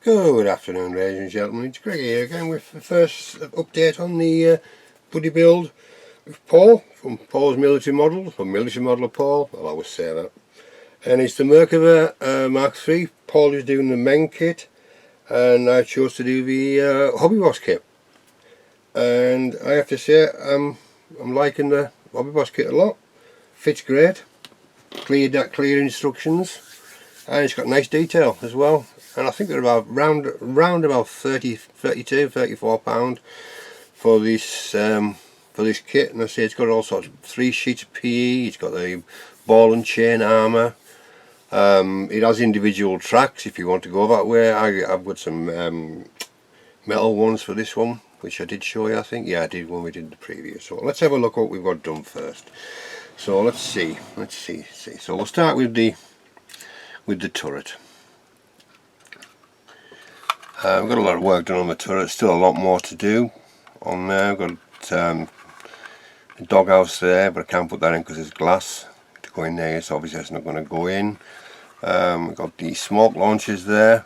Good afternoon, ladies and gentlemen. It's Greg here again with the first update on the Buddy build with Paul from Paul's Military Model, or Military Model of Paul, I'll always say that. And it's the Merkava Mk. Paul is doing the Mk kit, and I chose to do the Hobbyboss kit. And I have to say, I'm liking the Hobbyboss kit a lot. Fits great, clear instructions, and it's got nice detail as well. And I think they're about round about 34 pound for this kit. And I say it's got all sorts of 3 sheets of PE. It's got the ball and chain armour. It has individual tracks if you want to go that way. I've got some metal ones for this one, which I did show you. I think, yeah, I did when we did the preview. So let's have a look what we've got done first. So let's see. So we'll start with the turret. We've got a lot of work done on the turret, still a lot more to do on there. We've got a doghouse there, but I can't put that in because there's glass to go in there, so obviously that's not going to go in. We've got the smoke launchers there.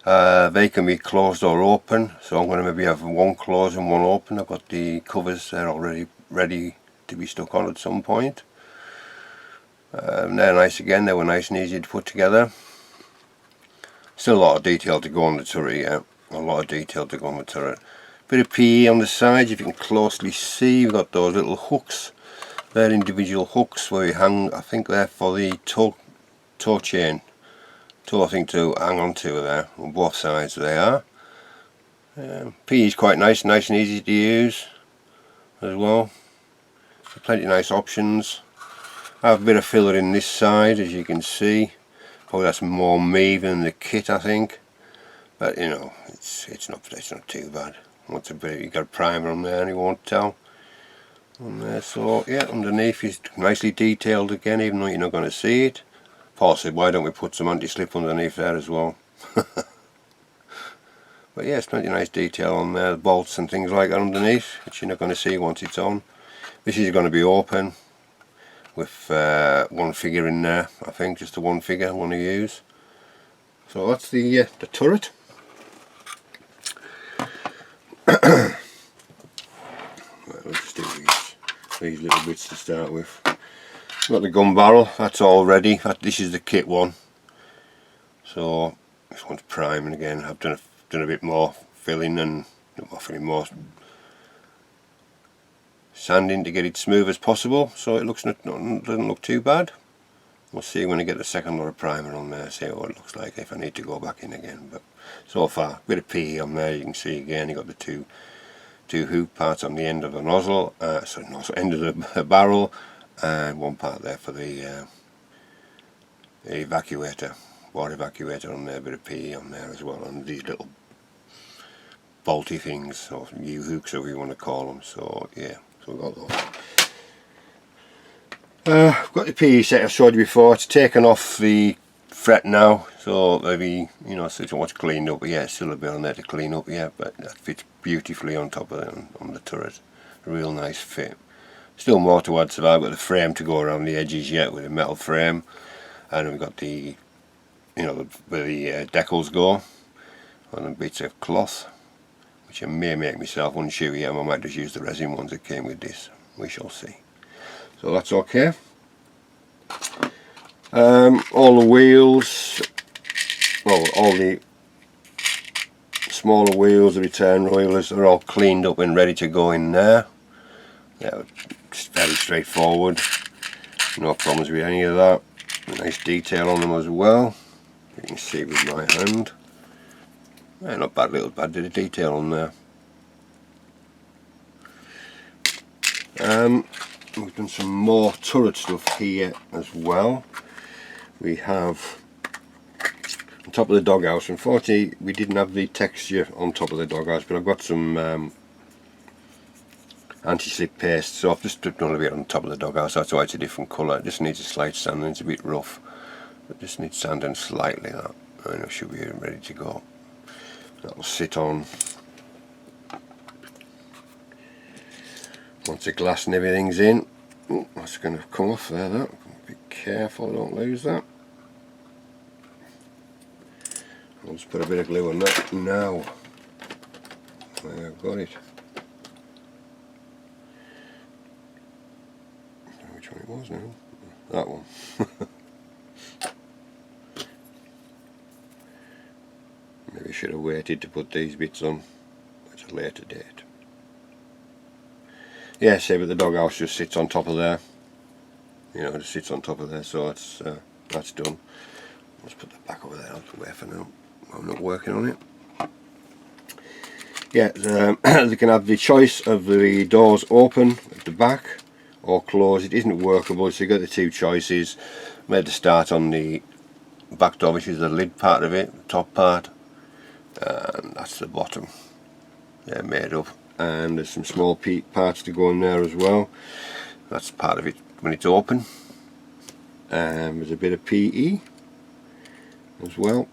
They can be closed or open, so I'm going to maybe have one closed and one open. I've got the covers there already ready to be stuck on at some point. They're nice again, they were nice and easy to put together. Still a lot of detail to go on the turret, yeah. A lot of detail to go on the turret. Bit of PE on the sides, if you can closely see. We've got those little hooks. They're individual hooks where you hang, I think they're for the toe chain. Toe, I think, to hang on to there. On both sides they are. PE is quite nice and easy to use as well. So plenty of nice options. I have a bit of filler in this side, as you can see. Probably that's more me than the kit, I think, but you know, it's not too bad. Once you've got a primer on there and you won't tell on there. So yeah, underneath is nicely detailed again, even though you're not going to see it. Paul said, why don't we put some anti-slip underneath there as well? But yeah, it's plenty of nice detail on there, the bolts and things like that underneath, which you're not going to see once it's on. This is going to be open with one figure in there, I think, just the one figure I want to use. So that's the turret. Right, let's do these little bits to start with. Got the gun barrel, that's all ready. This is the kit one. So this one's priming again. I've done a bit more filling and more sanding to get it smooth as possible, so it doesn't look too bad. We'll see when I get the second lot of primer on there, see what it looks like if I need to go back in again. But so far, a bit of PE on there. You can see again, you got the two hoop parts on the end of the nozzle, end of the barrel, and one part there for the evacuator, water evacuator on there. A bit of PE on there as well, and these little bolty things, or U-hooks, or whatever you want to call them. So yeah. So we've got those. I've got the PE set I showed you before. It's taken off the fret now, so maybe, you know, so it's much cleaned up. But yeah, still a bit on there to clean up, yeah, but that fits beautifully on top of it, on the turret. A real nice fit. Still more to add to that, with the frame to go around the edges yet, with a metal frame. And we've got the, you know, where the decals go on the bits of cloth, which I may make myself unsure yet. I might just use the resin ones that came with this. We shall see. So that's okay. All the wheels, well, all the smaller wheels, the return rollers, are all cleaned up and ready to go in there. Yeah, it's very straightforward. No problems with any of that. Nice detail on them as well. You can see with my hand. Yeah, not bad, little bad bit of detail on there. We've done some more turret stuff here as well. We have on top of the doghouse. Unfortunately, we didn't have the texture on top of the doghouse, but I've got some anti-slip paste, so I've just done a bit on top of the doghouse. That's why it's a different colour. It just needs a slight sanding. It's a bit rough. It just needs sanding slightly. That, and it should be ready to go. That'll sit on once the glass and everything's in. Oh, that's going to come off there. That, be careful, don't lose that. I'll Let's put a bit of glue on that now. I've got it. Which one it was now? That one. Maybe I should have waited to put these bits on at a later date. Yeah, see, but the doghouse just sits on top of there. You know, it just sits on top of there, so it's that's done. Let's put that back over there out of the way for now. I'm not working on it. Yeah, they can have the choice of the doors open at the back or close. It isn't workable, so you got the two choices. Made the start on the back door, which is the lid part of it, the top part, and that's the bottom. They're made up, and there's some small parts to go in there as well. That's part of it when it's open. There's a bit of PE as well.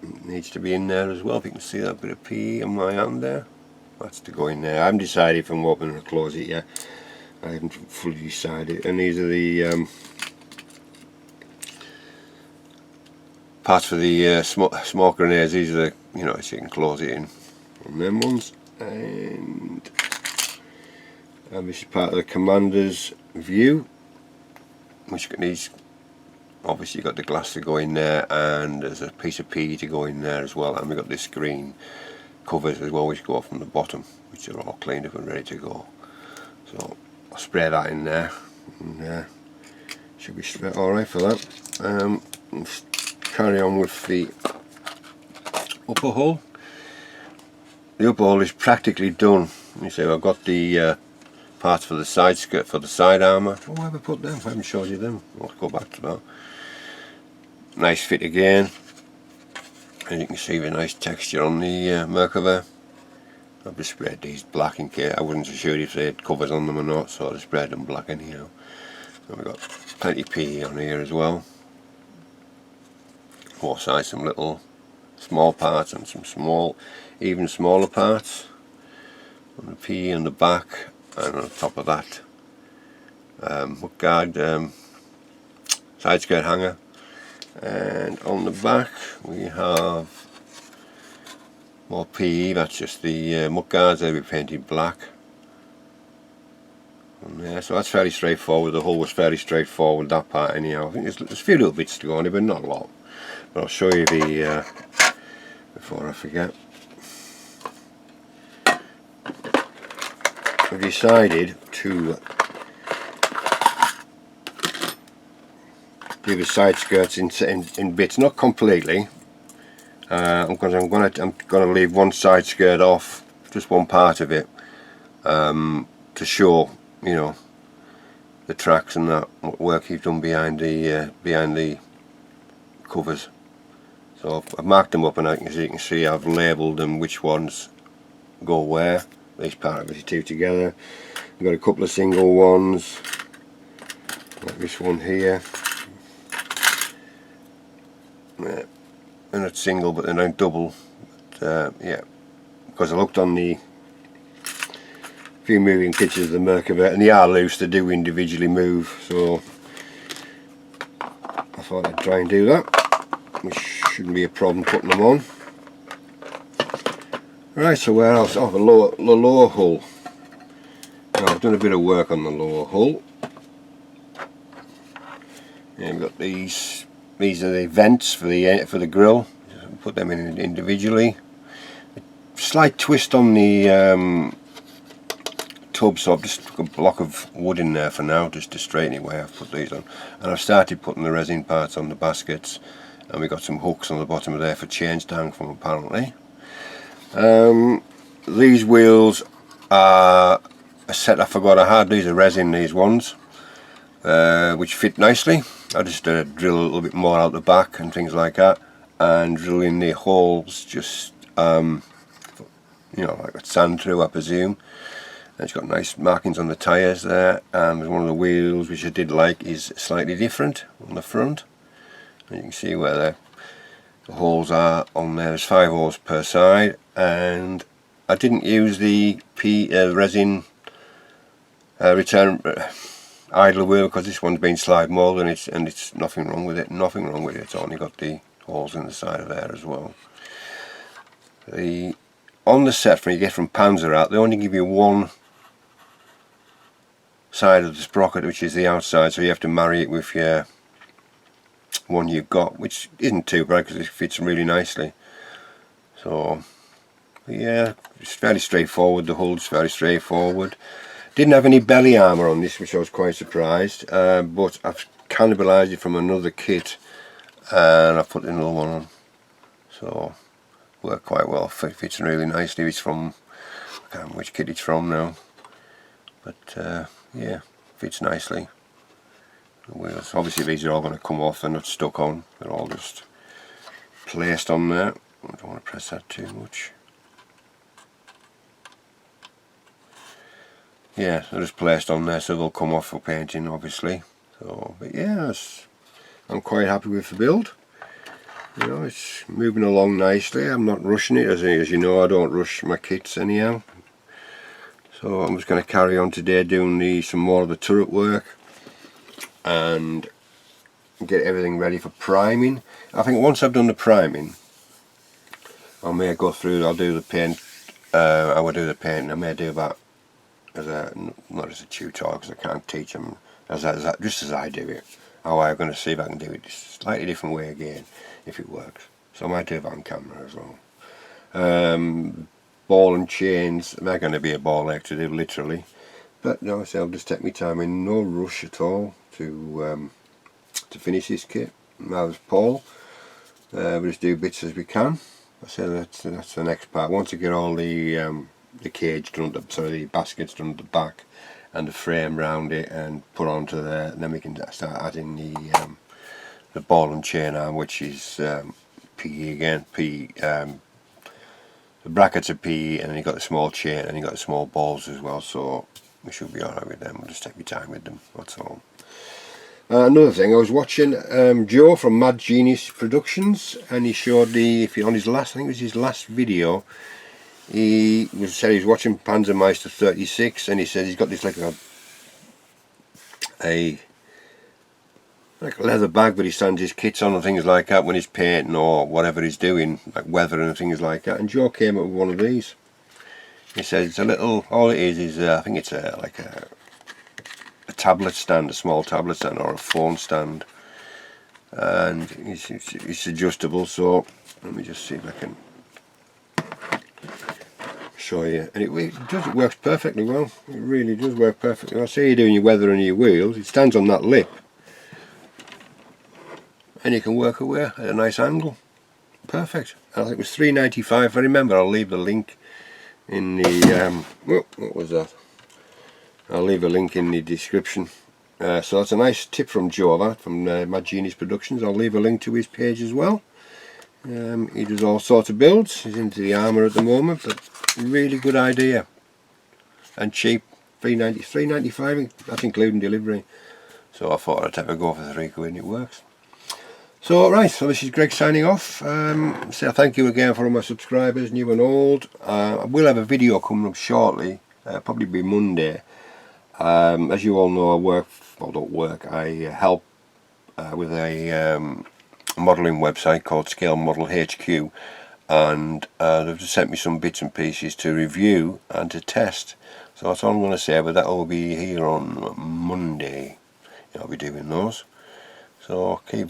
It needs to be in there as well. If you can see that bit of PE on my hand there, that's to go in there. I haven't decided if I'm open or close it yet. I haven't fully decided. And these are the parts for the smoke grenades. These are the, you know, so you can close it in on them ones. And this is part of the commander's view, which needs, obviously you've got the glass to go in there, and there's a piece of PE to go in there as well, and we've got this screen covers as well, which go off from the bottom, which are all cleaned up and ready to go. So I'll spray that in there, and should be straight alright for that. Let's carry on with the upper hull. The upper hull is practically done. You see, I've got the parts for the side skirt, for the side armour. Oh, where have I put them? I haven't showed you them. I'll go back to that. Nice fit again, and you can see the nice texture on the Merkava. I've just sprayed these black in case I wasn't so sure if they had covers on them or not, so I just sprayed them black anyhow. And we've got plenty of PE on here as well. Both sides, some little small parts and some small, even smaller parts on the PE on the back, and on top of that mudguard side skirt hanger. And on the back we have more PE. That's just the mudguards. They'll be painted black on there, so that's fairly straightforward. The hull was fairly straightforward, that part anyhow. I think there's a few little bits to go on it, but not a lot. But I'll show you the before I forget. I've decided to do the side skirts in bits, not completely, because I'm gonna leave one side skirt off, just one part of it, to show, you know, the tracks and that, what work you've done behind the covers. So I've marked them up, and as you can see, I've labelled them which ones go where. These part of it, two together. I've got a couple of single ones, like this one here. Yeah, they're not single, but they're not double. But, yeah, because I looked on the few moving pictures of the Merkava, and they are loose. They do individually move, so I thought I'd try and do that, which shouldn't be a problem putting them on. Right, so where else? Oh, the lower hull. Now, I've done a bit of work on the lower hull. Yeah, we've got these. These are the vents for the grill. Put them in individually. A slight twist on the tub, so I've just got a block of wood in there for now, just to straighten it where I've put these on. And I've started putting the resin parts on the baskets, and we've got some hooks on the bottom of there for chains to hang from, apparently. These wheels are a set I forgot I had. These are resin, these ones, which fit nicely. I just drill a little bit more out the back and things like that, and drill in the holes, just you know, like a sand through, I presume. And it's got nice markings on the tyres there, and one of the wheels, which I did like, is slightly different on the front, and you can see where the holes are on there. There's 5 holes per side, and I didn't use the resin return idler wheel, because this one's been slide molded, and it's nothing wrong with it. Nothing wrong with it. It's only got the balls in the side of there as well. On the set from you get from Panzer they only give you one side of the sprocket, which is the outside, so you have to marry it with your one you've got, which isn't too bad because it fits really nicely. So yeah, it's fairly straightforward. The hull's very straightforward. Didn't have any belly armour on this, which I was quite surprised, but I've cannibalised it from another kit and I've put another one on, so worked quite well. Fits really nicely. It's from, I can't remember which kit it's from now, but yeah, fits nicely. The wheels, obviously these are all going to come off, they're not stuck on, they're all just placed on there. I don't want to press that too much. Yeah, they're just placed on there, so they'll come off for painting obviously. So, but yeah, I'm quite happy with the build. You know, it's moving along nicely. I'm not rushing it, as you know. I don't rush my kits anyhow. So I'm just going to carry on today doing some more of the turret work and get everything ready for priming. I think once I've done the priming, I may go through. I'll do the paint. I will do the painting. I may do that as not as a tutorial, because I can't teach them just as I do it. How I'm going to see if I can do it a slightly different way again, if it works. So I might do that on camera as well. Ball and chains, they're going to be a ball ache to do literally, but no, so I'll just take my time, in no rush at all to finish this kit. Now there's Paul, we'll just do bits as we can. I say that's the next part. Once I get all the cage done, the baskets done at the back and the frame round it and put onto there, and then we can start adding the ball and chain arm, which is PE again. The brackets are PE, and then you got the small chain and you got the small balls as well, so we should be alright with them. We'll just take your time with them, that's all. Another thing, I was watching Joe from Mad Genius Productions, and he showed on his last, I think it was his last video, he said he was watching Panzermeister 36, and he said he's got this like a leather bag, but he stands his kits on and things like that when he's painting or whatever he's doing, like weather and things like that. And Joe came up with one of these. He says it's a little, all it is I think it's like a tablet stand, a small tablet stand or a phone stand, and it's adjustable. So let me just see if I can show you, and it works perfectly well. It really does work perfectly well. Say you're doing your weather and your wheels, it stands on that lip and you can work away at a nice angle. Perfect. I think it was $3.95. If I remember, I'll leave the link in the what was that? I'll leave a link in the description. So that's a nice tip from Joe, that from Mad Genius Productions. I'll leave a link to his page as well. He does all sorts of builds. He's into the armour at the moment, but really good idea and cheap. $3.95, that's including delivery. So I thought I'd have a go for £3 and it works. So right, so this is Greg signing off. So thank you again for all my subscribers, new and old. I will have a video coming up shortly, probably be Monday. As you all know, I help with a modelling website called Scale Model HQ, and they've just sent me some bits and pieces to review and to test. So that's all I'm going to say, but that will be here on Monday. I'll be doing those. So keep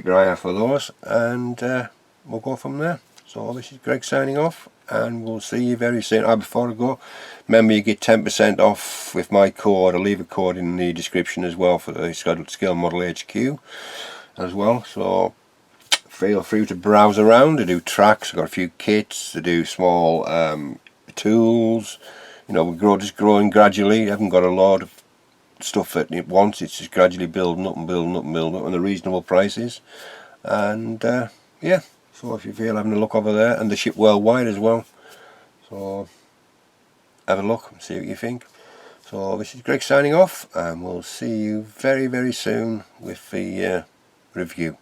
your eye out for those, and we'll go from there. So this is Greg signing off, and we'll see you very soon. Before I go, remember you get 10% off with my code. I'll leave a code in the description as well for the Scale Model HQ as well. So feel free to browse around. To do tracks, I've got a few kits, to do small tools. You know, we're just growing gradually. I haven't got a lot of stuff at once. It's just gradually building up and building up and building up, and the reasonable prices. And yeah, so if you feel having a look over there, and the ship worldwide as well, so have a look and see what you think. So this is Greg signing off, and we'll see you very soon with the review.